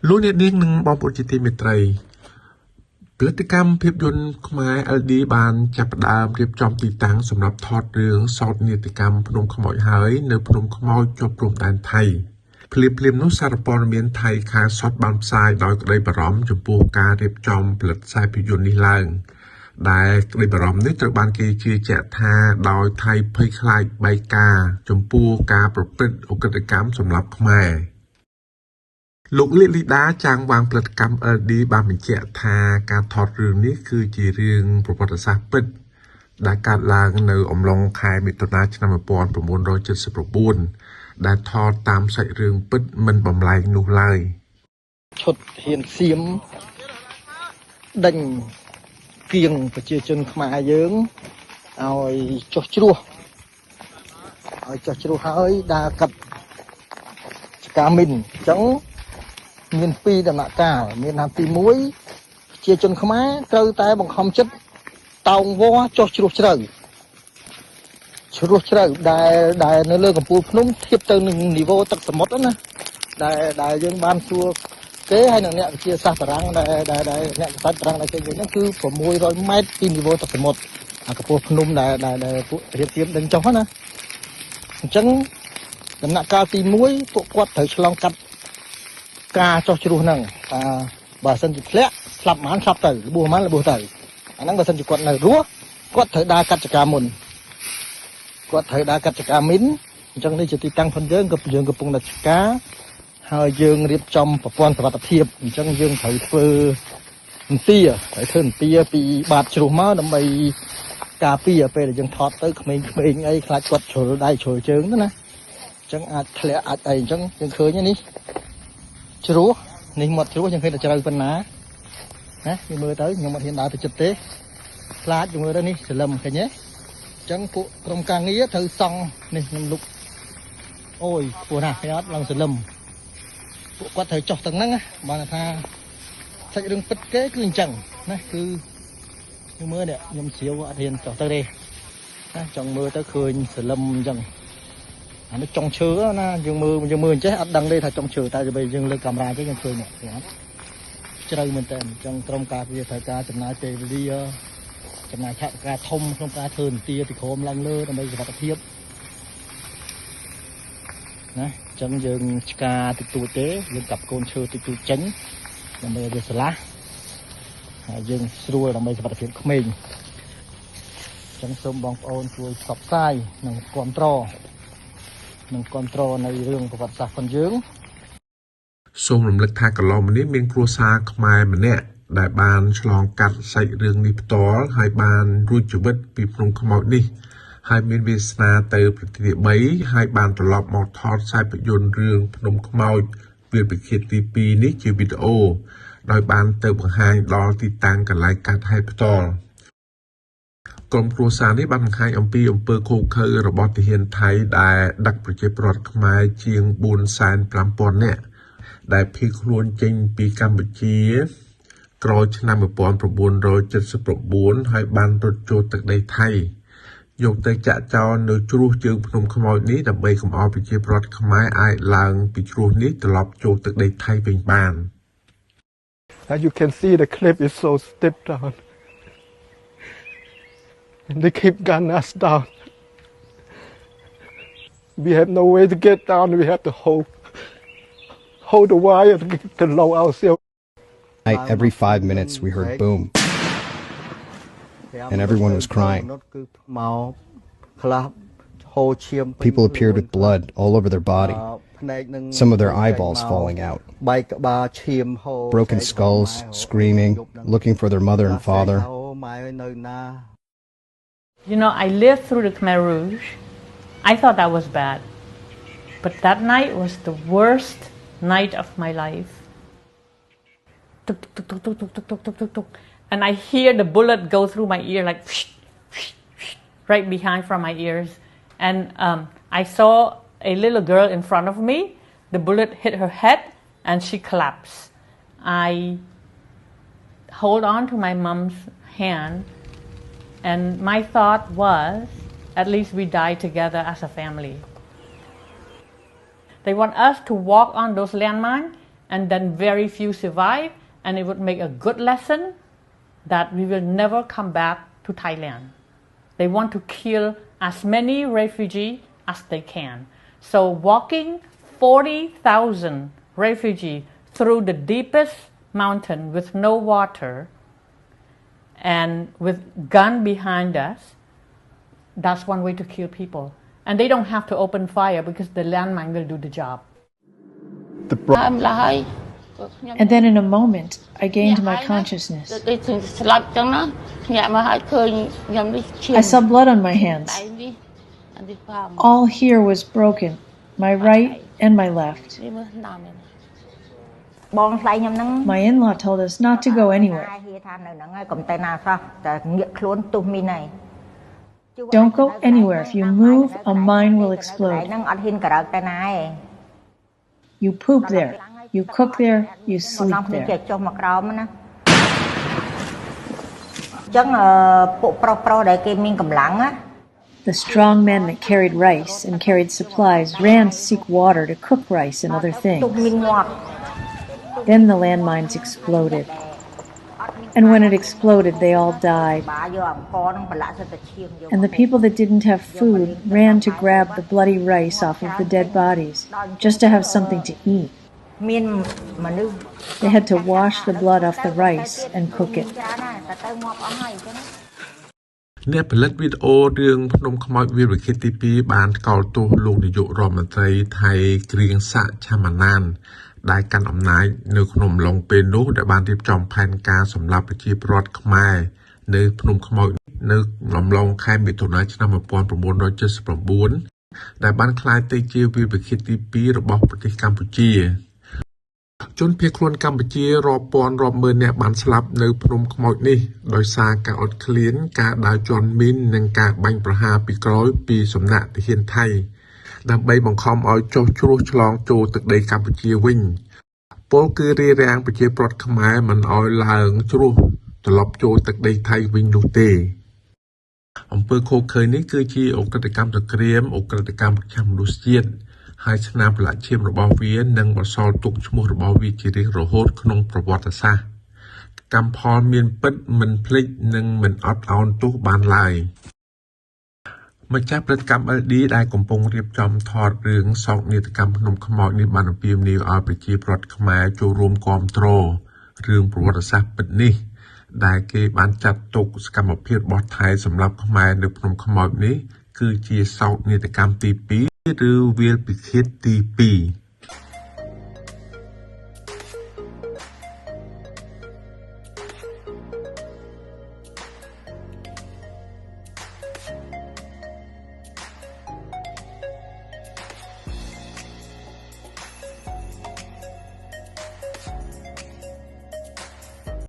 លោកអ្នកនាងនិងបងប្អូនជាទីមេត្រីផលិតកម្មភាពយន្តខ្មែរ LD បានចាប់ផ្ដើមរៀបចំទីតាំងសម្រាប់ថតរឿងសោកនាដកម្មភ្នំខ្មោចហើយនៅភ្នំខ្មោចជាប់ព្រំដែនថៃភ្លាមនោះសារព័ត៌មានថៃខាងសុតបានផ្សាយដោយក្តីបារម្ភចំពោះការរៀបចំផលិតខ្សែភាពយន្តនេះឡើងដែលក្តីបារម្ភនេះត្រូវបានគេជឿជាក់ថាដោយថៃភ័យខ្លាចបែកការចំពោះការប្រព្រឹត្តឧក្រិដ្ឋកម្មសម្រាប់ខ្មែរលោកលីលីដាចាងវាងផលិតកម្ម LD បានបញ្ជាក់ថាការថតរឿងនេះគឺជារឿងប្រវត្តិសាស្ត្រពិតដែលកើតឡើងនៅអំឡុងខែមិថុនាឆ្នាំ1979ដែលថតតាមសាច់រឿងពិតមិនបំលែងនោះឡើយឈុតហ៊ានសៀមដេញគៀងប្រជាជនខ្មែរយើងឲ្យចុះជ្រោះហើយដើរកាត់ចកាមីនអញ្ចឹងមានពីរដំណាក់កាលមានតាមទី1ប្រជាជនខ្មែរត្រូវតែបង្ខំចិត្តតោងវចុះជ្រោះជ្រៅដែលនៅលើកំពូលភ្នំធៀបទៅនឹងនីវ៉ូទឹកសមុទ្រណាដែលយើងបានសួរគេហើយនឹងអ្នកវិទ្យាសាស្ត្រតារាងដែលអ្នកវិទ្យាសាស្ត្រតារាងដែលគេនិយាយហ្នឹងគឺ600ម៉ែត្រពីនីវ៉ូទឹកសមុទ្រអាកំពូលភ្នំដែលពួករៀបរៀបដេញចុះណាអញ្ចឹងដំណាក់កាលទី1ពួកគាត់ត្រូវឆ្លងកាត់ការចុះជ្រោះហ្នឹងបើសិនជាធ្លាក់ស្លាប់ហ្មងស្លាប់ទៅរបួសហ្មងរបួសទៅអាហ្នឹងបើសិនជាគាត់នៅរស់គាត់ត្រូវដើរកាត់ចកាមុនអញ្ចឹងនេះជាទីតាំងផងយើងកំពុងតែចកាហើយយើងរៀបចំប្រព័ន្ធសុវត្ថិភាពអញ្ចឹងយើងត្រូវធ្វើនទាពីបាតជ្រោះមកដើម្បីការពារពេលដែលយើងថតទៅក្មេងៗអីខ្លាចគាត់ជ្រុលដៃជ្រុលជើងទៅណាអញ្ចឹងអាចធ្លាក់អាចអីអញ្ចឹងយើងឃើញនេះជ្រោះនេះមាត់ជ្រោះយើងឃើញតែជ្រៅប៉ុណ្ណាណាយើងមើលទៅខ្ញុំអត់ហ៊ានដើរទៅជិតទេខ្លាចយើងមើលទៅនេះសលឹមឃើញទេអញ្ចឹងពួកក្រុមការងារត្រូវសង់នេះខ្ញុំលុកអូយព្រោះណាគេអត់ឡើងសលឹមពួកគាត់ត្រូវចុះទាំងហ្នឹងណាបានថាសាច់រឿងពិតគេគឺអញ្ចឹងណាគឺខ្ញុំមើលនេះខ្ញុំជ្រាវអត់ហ៊ានចុះទៅទេណាចង់មើលទៅឃើញសលឹមអញ្ចឹងអានេះចុងឈើណាយើងមើលអញ្ចេះអត់ដឹងទេថាចុងឈើតែពេលយើងលើកកាមេរ៉ាទៅយើងឃើញនេះអត់ជ្រៅមែនតើអញ្ចឹងក្រុមការពារត្រូវការចំណាយពេលវេលាចំណាយថវិកាធំក្នុងការធ្វើនទាពីក្រោមឡើងលើដើម្បីសុវត្ថិភាពណាអញ្ចឹងយើងឆ្កាតិចតួចទេយើងកាប់កូនឈើតិចតួចចេញដើម្បីឲ្យវាស្លាស់ហើយយើងស្រួលដើម្បីសុវត្ថិភាពក្មេងអញ្ចឹងសូមបងប្អូនជួយផ្សព្វផ្សាយនិងគាំទ្រនៅរឿងប្រវត្តិសាស្ត្រផងយើងសូមរំលឹកថាកន្លងមកនេះមានគ្រួសារខ្មែរម្នាក់ដែលបានឆ្លងកាត់សាច់រឿងនេះផ្ទាល់ហើយបានរួចជីវិតពីភ្នំខ្មោចនេះហើយមានវាសនាទៅប្រទេសទី3ហើយបានត្រឡប់មកថតខ្សែភាពយន្តរឿងភ្នំខ្មោចវាលពិឃាតទី2នេះជាវីដេអូដោយបានទៅបង្ហាញដល់ទីតាំងកន្លែងកាត់ហេតុផ្ទាល់ក្រុមគ្រួសារនេះបានបង្ហាញអំពីអំពើឃោរឃៅរបស់ទាហានថៃដែលដឹកប្រជាពលរដ្ឋខ្មែរជាង450,000 នាក់ដែលភៀសខ្លួនចេញពីកម្ពុជាក្រោយឆ្នាំ1979ហើយបានរត់ចូលទឹកដីថៃយកទៅចាក់ចោលនៅជ្រោះជើងភ្នំខ្មោចនេះដើម្បីកុំឲ្យប្រជាពលរដ្ឋខ្មែរអាចឡើងពីជ្រោះនេះត្រឡប់ចូលទឹកដីថៃវិញបាន As you can see, the cliff is so steep down. And they keep gunning us down. We have no way to get down. We have to hold the wire to lower ourselves. Every 5 minutes we heard boom. And everyone was crying. People appeared with blood all over their body. Some of their eyeballs falling out. Broken skulls, screaming, looking for their mother and father. You know, I lived through the Khmer Rouge. I thought that was bad. But that night was the worst night of my life. Tuk, tuk, tuk, tuk, tuk, tuk, tuk, tuk, tuk, tuk. And I hear the bullet go through my ear like right behind from my ears. And I saw a little girl in front of me. The bullet hit her head and she collapsed. I hold on to my mom's hand and my thought was, at least we die together as a family. They want us to walk on those landmines and then very few survive, and it would make a good lesson that we will never come back to Thailand. They want to kill as many refugees as they can. So walking 40,000 refugees through the deepest mountain with no water and with gun behind us, that's one way to kill people. And they don't have to open fire because the landmine will do the job. And then in a moment, I gained my consciousness. I saw blood on my hands. All here was broken, my right and my left. My in-law told us not to go anywhere. Don't go anywhere. If you move, a mine will explode. You poop there, you cook there, you sleep there. The strong men that carried rice and carried supplies ran to seek water to cook rice and other things. Then the landmines exploded. And when it exploded, they all died. And the people that didn't have food ran to grab the bloody rice off of the dead bodies, just to have something to eat. They had to wash the blood off the rice and cook it. អ្នកផលិតវីដេអូរឿងភ្នំខ្មោចវីរកិច្ចទី2បានកោតទោសលោកនាយករដ្ឋមន្ត្រីថៃគ្រៀងសាក់ឆាមាណានដែលកាន់អំណាចនៅក្នុងអំឡុងពេលនោះដែលបានរៀបចំផែនការសម្លាប់ប្រជាពលរដ្ឋខ្មែរនៅភ្នំខ្មោចនៅអំឡុងខែមិថុនាឆ្នាំ 1979 ដែលបានក្លាយទៅជាវីរកិច្ចទី2របស់ប្រទេសកម្ពុជាជនភៀសខ្លួនកម្ពុជារាប់ពាន់រាប់ម៉ឺននាក់បានស្លាប់នៅភ្នំខ្មោចនេះដោយសារការអត់ឃ្លានការដើរជន់មីននិងការបាញ់ប្រហារពីក្រោយពីសំណាក់ទាហានថៃដើម្បីបង្ខំឲ្យចុះជ្រោះឆ្លងចូលទឹកដីកម្ពុជាវិញពលគឺរារាំងប្រជាពលរដ្ឋខ្មែរមិនឲ្យឡើងជ្រោះត្រឡប់ចូលទឹកដីថៃវិញនោះទេអំពើឃោរឃៅនេះគឺជាអក្រិតកម្មសង្គ្រាមអក្រិតកម្មប្រឆាំងមនុស្សជាតិហើយស្នាមប្រឡាក់ឈាមរបស់វានឹងបន្សល់ទុកឈ្មោះរបស់វាជារៀងរហូតក្នុងប្រវត្តិសាស្ត្រកម្មផលមានពិតមិនភ្លេចនិងមិនអត់ឱនទោសបានឡើយម្ចាស់ផលិតកម្ម LD ដែលកំពុងរៀបចំថតរឿងសោកនាដកម្មភ្នំខ្មោចនេះបានអំពាវនាវឲ្យប្រជាពលរដ្ឋខ្មែរចូលរួមគាំទ្ររឿងប្រវត្តិសាស្ត្រពិតនេះដែលគេបានចាត់ទុកសកម្មភាពរបស់ថៃសម្រាប់ខ្មែរនៅភ្នំខ្មោចនេះគឺជាសោកនាដកម្មទី2ឬវាលពិឃាតទី2